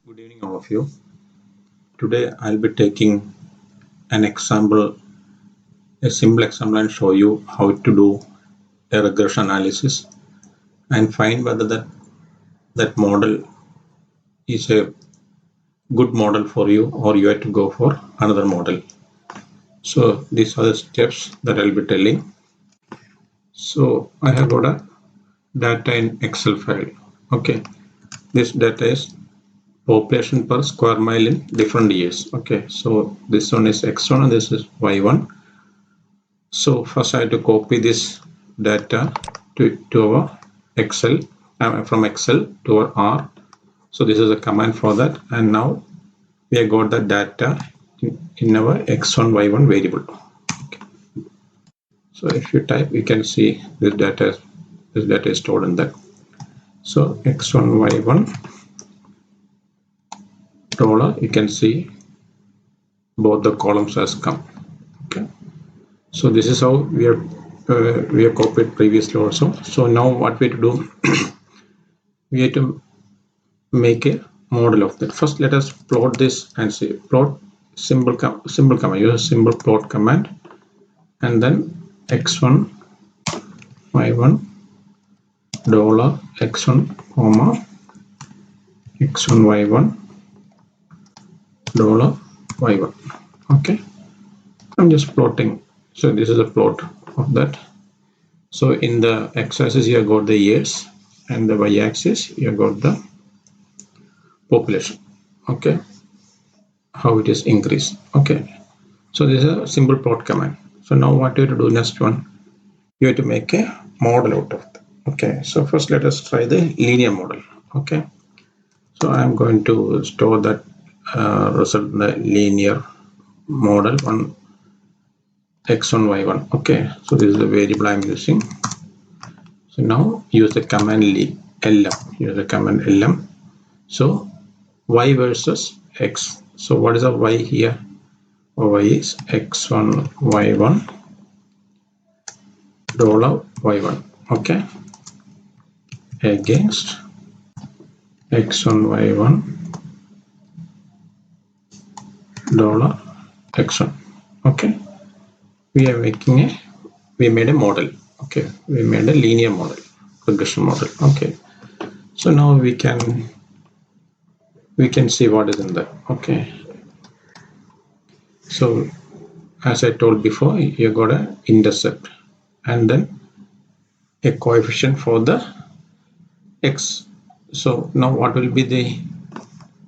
Good evening, all of you. Today I'll be taking an example, a simple example, and show you how to do a regression analysis and find whether that model is a good model for you or you have to go for another model. So these are the steps that I'll be telling. So I have got a data in Excel file. Okay, this data is population per square mile in different years. Okay, so this one is X1 and this is Y1. So first I have to copy this data to our Excel, from Excel to our R. So this is a command for that, and now we have got the data in our X1 Y1 variable. Okay. So if you type, you can see this data is stored in that. So X1 Y1 dollar, you can see both the columns has come. Okay, so this is how we have copied previously also. So now what we have to do, we have to make a model of that. First let us plot this and see. Plot simple command, use a simple plot command, and then x1 y1 dollar x1 comma x1 y1 dollar y1. Okay, I'm just plotting. So this is a plot of that. So in the x-axis you have got the years, and the y-axis you have got the population. Okay, how it is increased. Okay, so this is a simple plot command. So now what you have to do next one, you have to make a model out of it. Okay, so first let us try the linear model. Okay, so I'm going to store that result in the linear model on x1 y1. Okay, so this is the variable I'm using. So now use the command lm. Use the command lm. So y versus x. So what is our y here? Our y is x1 y1 dollar y1. Okay, against x1 y1 dollar x1. Okay, we made a model. Okay, we made a linear model, regression model. Okay, so now we can see what is in there. Okay, so as I told before, you got an intercept and then a coefficient for the x. So now what will be the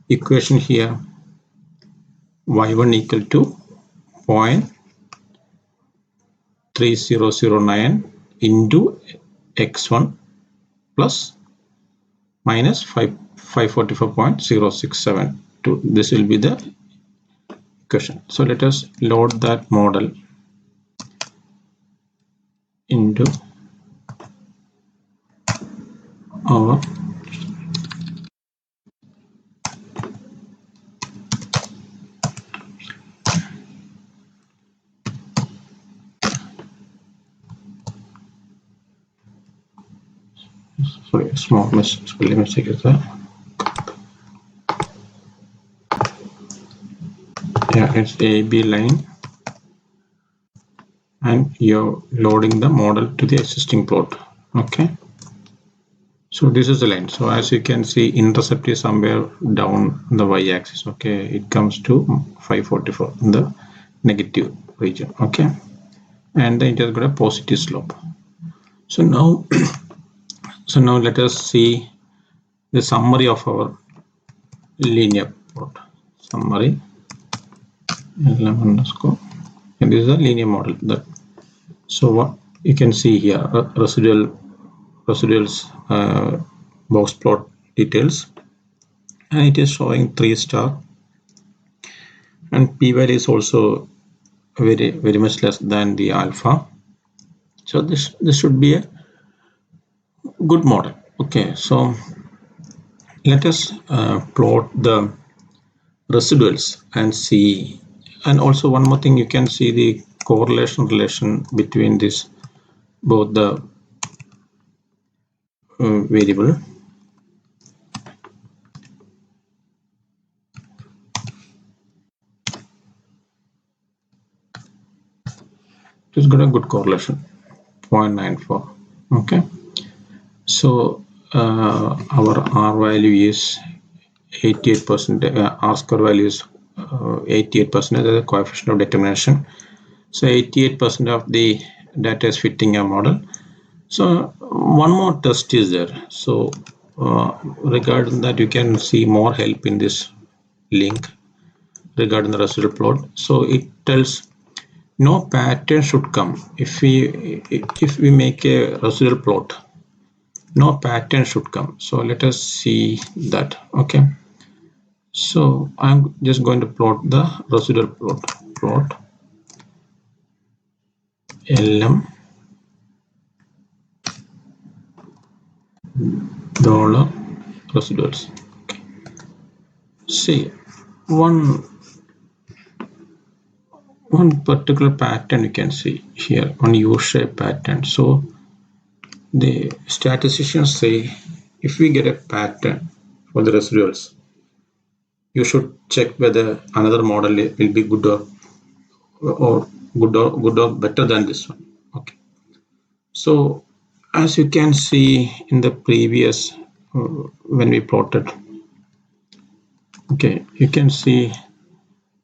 equation here? Y1 equal to 0.3009 into x1 plus minus 544.0672. This will be the equation. So let us load that model into our small spelling mistake is there. Yeah, it's AB line, and you're loading the model to the existing plot. Okay, so this is the line. So as you can see, intercept is somewhere down the y-axis. Okay, it comes to 544 in the negative region. Okay, and then it has got a positive slope. So now let us see the summary of our linear plot. Summary lm underscore, and this is a linear model. That so what you can see here, residuals box plot details, and it is showing 3-star, and p-value is also very much less than the alpha. So this should be a good model. Okay, so let us plot the residuals and see. And also one more thing, you can see the correlation relation between this both the variable. has got a good correlation, 0.94. Okay, so our R value is 88%, R square value is 88%, the coefficient of determination. So 88% of the data is fitting a model. So one more test is there. So regarding that, you can see more help in this link regarding the residual plot. So it tells no pattern should come. If we make a residual plot, no pattern should come. So let us see that. Okay, so I'm just going to plot the residual plot lm dollar residuals. Okay. See one particular pattern you can see here, one U-shaped pattern. So the statisticians say if we get a pattern for the residuals, you should check whether another model will be good or better than this one. Okay, so as you can see in the previous when we plotted, okay, you can see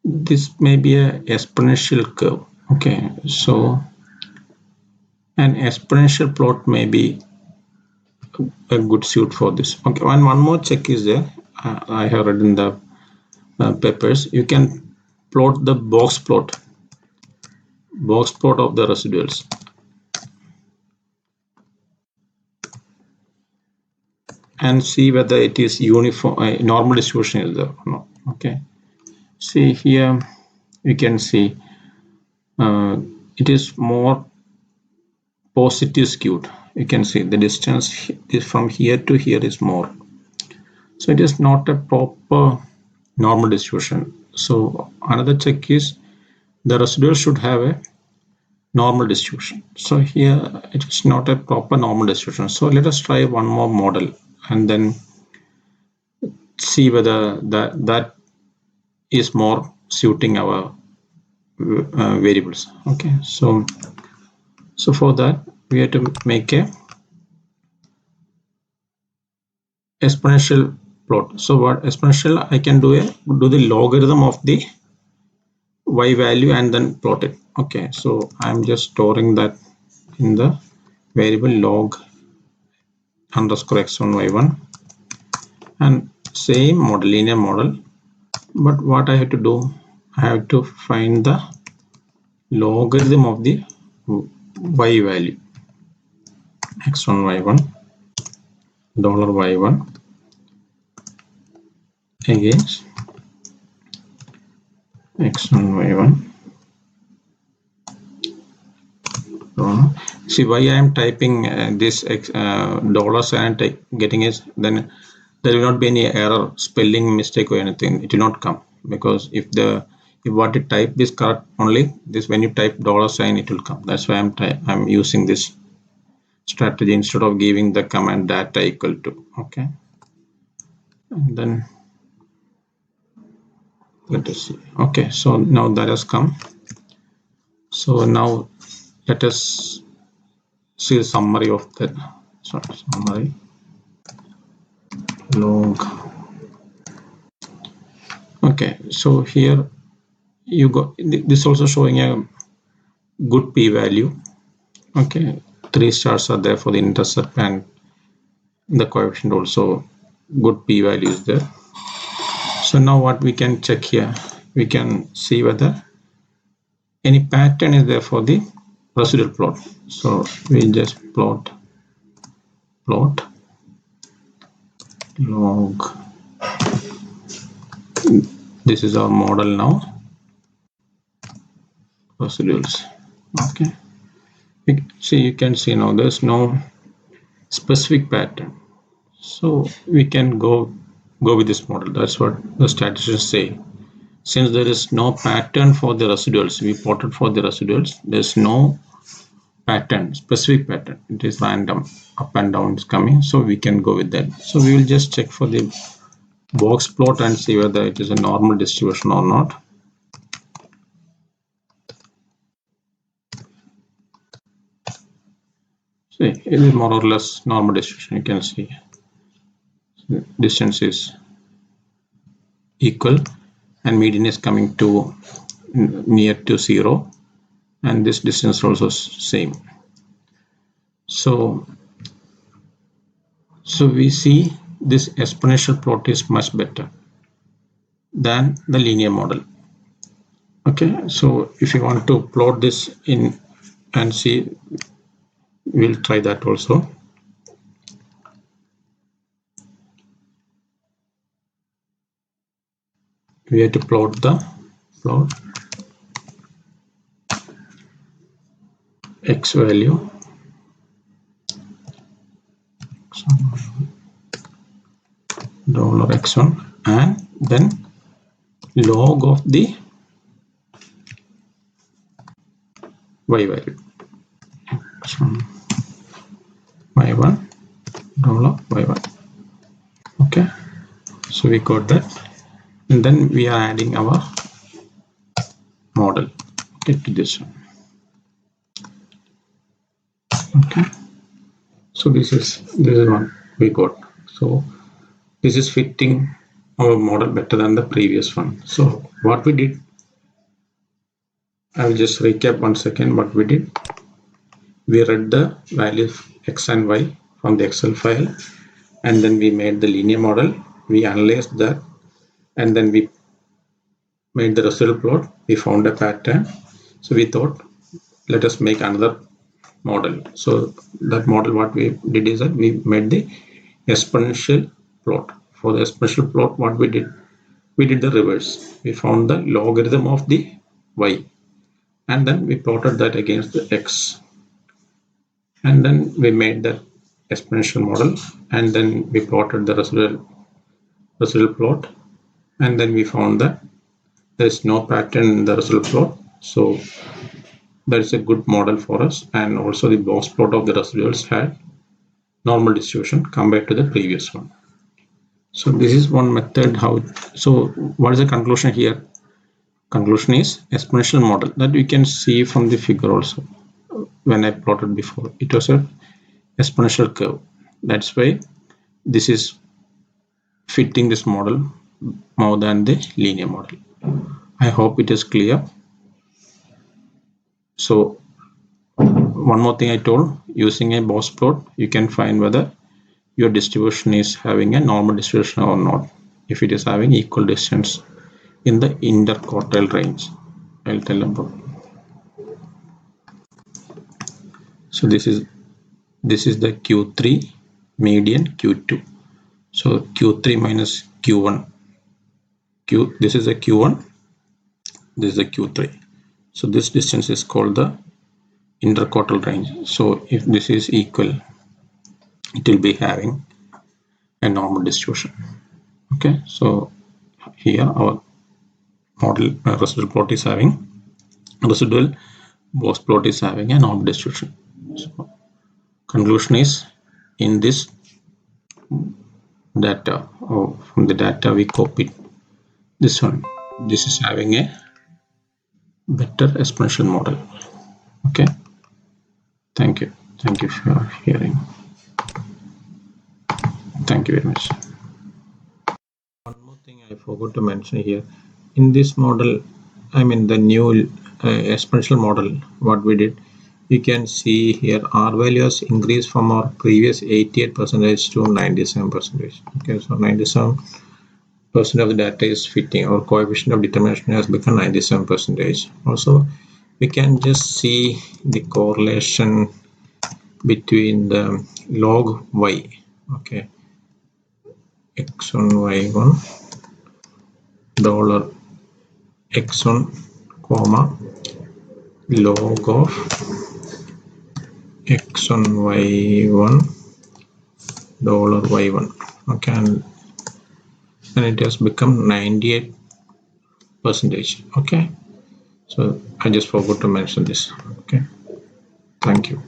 this may be a exponential curve. Okay, so an exponential plot may be a good suit for this. Okay, and one more check is there. I have read in the papers. You can plot the box plot of the residuals, and see whether it is uniform, normal distribution is there or not. Okay, see here you can see it is more positive skewed. You can see the distance from here to here is more, so it is not a proper normal distribution. So another check is the residual should have a normal distribution. So here it is not a proper normal distribution. So let us try one more model and then see whether that is more suiting our variables. Okay, so for that we have to make a exponential plot. So what exponential, I can do the logarithm of the y value and then plot it. Okay, so I'm just storing that in the variable log underscore x1 y1, and same model, linear model, but what I have to do, I have to find the logarithm of the y value, x1 y1 dollar y1 against x1 y1. See why I am typing this dollars and getting is, then there will not be any error, spelling mistake or anything. It will not come, because if what you type is correct, only this, when you type dollar sign it will come. That's why I'm using this strategy instead of giving the command data equal to. Okay, and then let us see. Okay, so now that has come. So now let us see the summary of that. Summary log. Okay, so here you got this also showing a good p-value. Okay, 3 stars are there for the intercept, and the coefficient also good p-value is there. So now what we can check here, we can see whether any pattern is there for the residual plot. So we just plot log this is our model now, residuals. Okay, see, you can see now there's no specific pattern, so we can go with this model. That's what the statisticians say. Since there is no pattern for the residuals, we plotted for the residuals, there's no pattern, specific pattern, it is random, up and down is coming, so we can go with that. So we will just check for the box plot and see whether it is a normal distribution or not. it is more or less normal distribution. You can see distance is equal and median is coming to near to 0, and this distance also same. So we see this exponential plot is much better than the linear model. Okay, so if you want to plot this in and see, we'll try that also. We have to plot x value $x1 and then log of the y value x1 y1 $y1. Okay, so we got that, and then we are adding our model, okay, to this one. Okay, so this is one we got. So this is fitting our model better than the previous one. So what we did, I will just recap once again what we did. We read the values x and y from the Excel file, and then we made the linear model. We analyzed that, and then we made the residual plot. We found a pattern. So we thought, let us make another model. So that model, what we did is that we made the exponential plot. For the exponential plot, what we did the reverse. We found the logarithm of the y, and then we plotted that against the x, and then we made the exponential model, and then we plotted the residual plot, and then we found that there is no pattern in the residual plot. So that is a good model for us, and also the box plot of the residuals had normal distribution compared to the previous one. So this is one method how. So what is the conclusion here? Conclusion is exponential model that you can see from the figure also. When I plotted before, it was a exponential curve. That's why this is fitting this model more than the linear model. I hope it is clear. So one more thing I told, using a Boxplot, you can find whether your distribution is having a normal distribution or not. If it is having equal distance in the interquartile range, I'll tell about. So this is the Q3 median Q2. So Q3 minus Q1. This is the Q1. This is the Q3. So this distance is called the interquartile range. So if this is equal, it will be having a normal distribution. Okay, so here our model residual plot is having residual Boxplot is having a normal distribution. So conclusion is, in this data, from the data we copied this one, this is having a better exponential model. Okay, thank you for hearing. Thank you very much. One more thing I forgot to mention here, in this model, I mean the new exponential model, what we did, you can see here R values increased from our previous 88% to 97%. Okay, so 97% of the data is fitting. Our coefficient of determination has become 97%. Also, we can just see the correlation between the log y. Okay, x1 y1 $x1 comma log of x1 y1 $y1. Okay, and it has become 98%. Okay, so I just forgot to mention this. Okay, thank you.